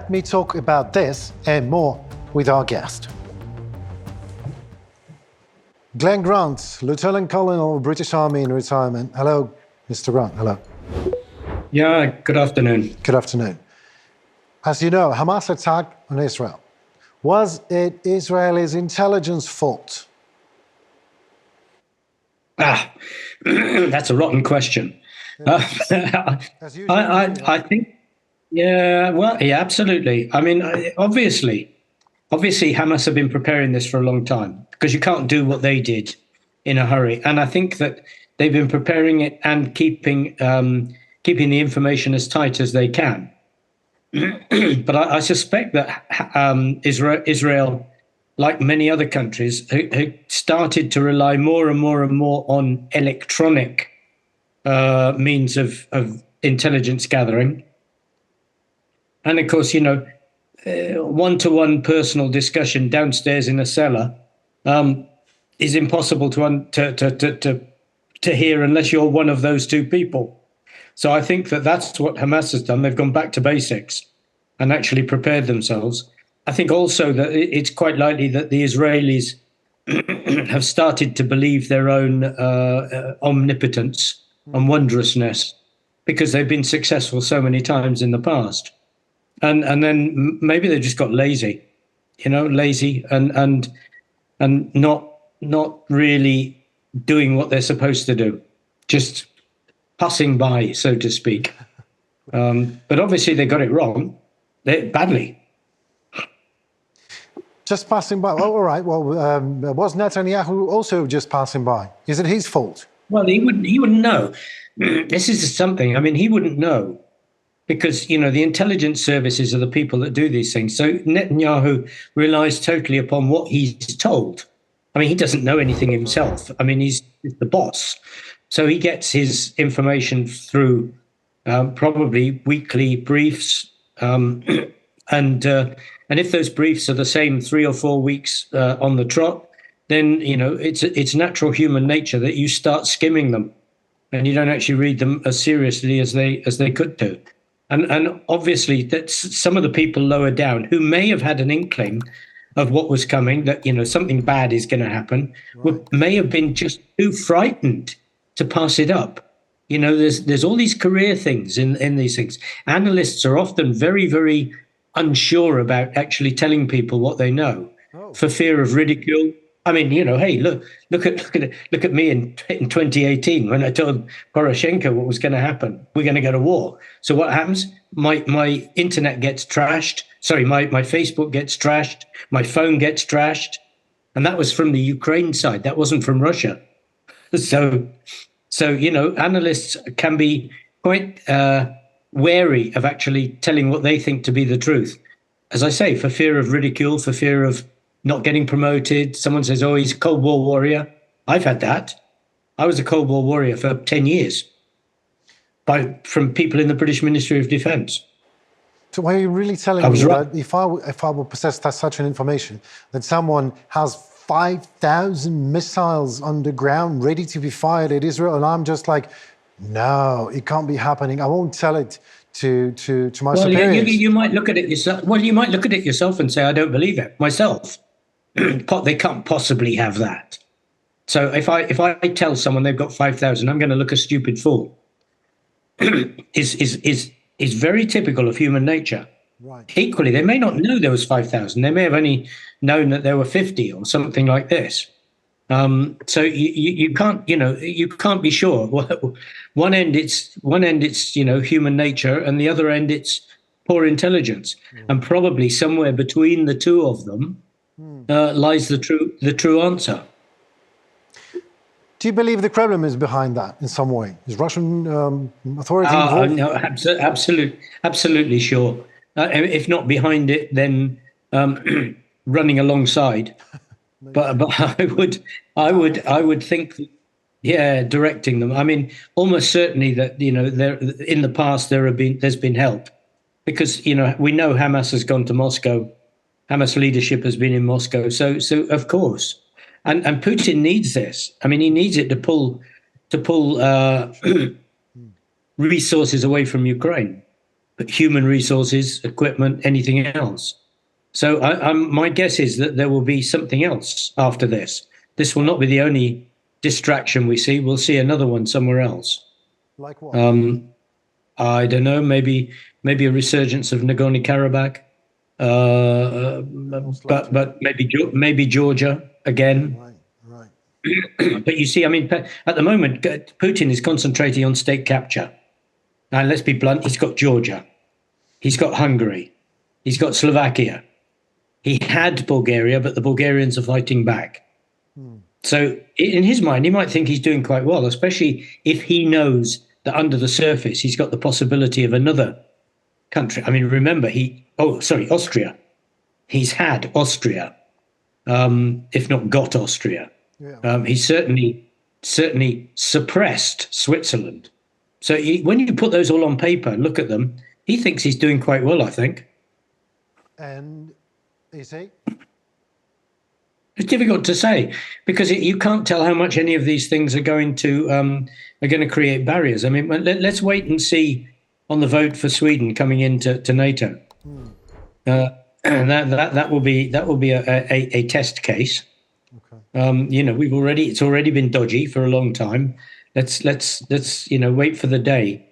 Let me talk about this and more with our guest. Glenn Grant, Lieutenant Colonel of British Army in retirement. Hello, Mr. Grant. Hello. Yeah, good afternoon. Good afternoon. As you know, Hamas attack on Israel. Was it Israel's intelligence fault? That's a rotten question. I think, absolutely. I mean, obviously, Hamas have been preparing this for a long time because you can't do what they did in a hurry. And I think that they've been preparing it and keeping the information as tight as they can. But I suspect that Israel, like many other countries, started to rely more and more and more on electronic means of intelligence gathering. And of course, one-to-one personal discussion downstairs in a cellar is impossible to hear unless you're one of those two people. So I think that that's what Hamas has done. They've gone back to basics and actually prepared themselves. I think also that it's quite likely that the Israelis have started to believe their own omnipotence and wondrousness because they've been successful so many times in the past. And then maybe they just got lazy and not really doing what they're supposed to do, just passing by, so to speak. But obviously they got it wrong, badly. Just passing by. Oh, all right. Well, was Netanyahu also just passing by? Is it his fault? Well, he wouldn't know. This is something. I mean, he wouldn't know because the intelligence services are the people that do these things. So Netanyahu relies totally upon what he's told. I mean, he doesn't know anything himself. I mean, he's the boss. So he gets his information through probably weekly briefs, and if those briefs are the same 3 or 4 weeks on the trot, then it's natural human nature that you start skimming them, and you don't actually read them as seriously as they could do. And obviously, that some of the people lower down who may have had an inkling of what was coming, that something bad is going to happen, right, may have been just too frightened to pass it up. There's all these career things in these things. Analysts are often very, very unsure about actually telling people what they know for fear of ridicule. I mean, hey, look at me in 2018 when I told Poroshenko what was going to happen. We're going to go to war. So what happens? My internet gets trashed. Sorry, my Facebook gets trashed. My phone gets trashed, and that was from the Ukraine side. That wasn't from Russia. So analysts can be quite wary of actually telling what they think to be the truth. As I say, for fear of ridicule, for fear of not getting promoted. Someone says, "Oh, he's a Cold War warrior." I've had that. I was a Cold War warrior for 10 years from people in the British Ministry of Defence. So are you really telling me that if I would possess such an information, that someone has 5,000 missiles underground ready to be fired at Israel, and I'm just like, no, it can't be happening. I won't tell it to my superiors. You might look at it yourself. Well, you might look at it yourself and say, I don't believe it myself. They can't possibly have that. So if I tell someone they've got 5,000, I'm going to look a stupid fool. is very typical of human nature. Right. Equally, they may not know there was 5,000. They may have only known that there were 50 or something like this. So you can't be sure. One end it's human nature, and the other end it's poor intelligence, and probably somewhere between the two of them lies the true answer. Do you believe the Kremlin is behind that in some way? Is Russian authorities involved? No, absolutely sure. If not behind it, then running alongside. But I would think, directing them. I mean, almost certainly that there in the past there's been help, because we know Hamas has gone to Moscow, Hamas leadership has been in Moscow, so of course, and Putin needs this. I mean, he needs it to pull resources away from Ukraine. human resources, equipment, anything else. So my guess is that there will be something else after this. This will not be the only distraction we see. We'll see another one somewhere else. Like what? I don't know. Maybe a resurgence of Nagorno-Karabakh, but maybe Georgia again. Right. But you see, I mean, at the moment, Putin is concentrating on state capture. And let's be blunt, he's got Georgia, he's got Hungary, he's got Slovakia. He had Bulgaria, but the Bulgarians are fighting back. So in his mind, he might think he's doing quite well, especially if he knows that under the surface, he's got the possibility of another country. I mean, remember, Austria. He's had Austria, if not got Austria. Yeah. He's certainly suppressed Switzerland. So when you put those all on paper and look at them, he thinks he's doing quite well, I think. And is he? It's difficult to say because you can't tell how much any of these things are going to create barriers. I mean, let's wait and see on the vote for Sweden coming into NATO. That will be a test case. Okay. It's already been dodgy for a long time. Let's wait for the day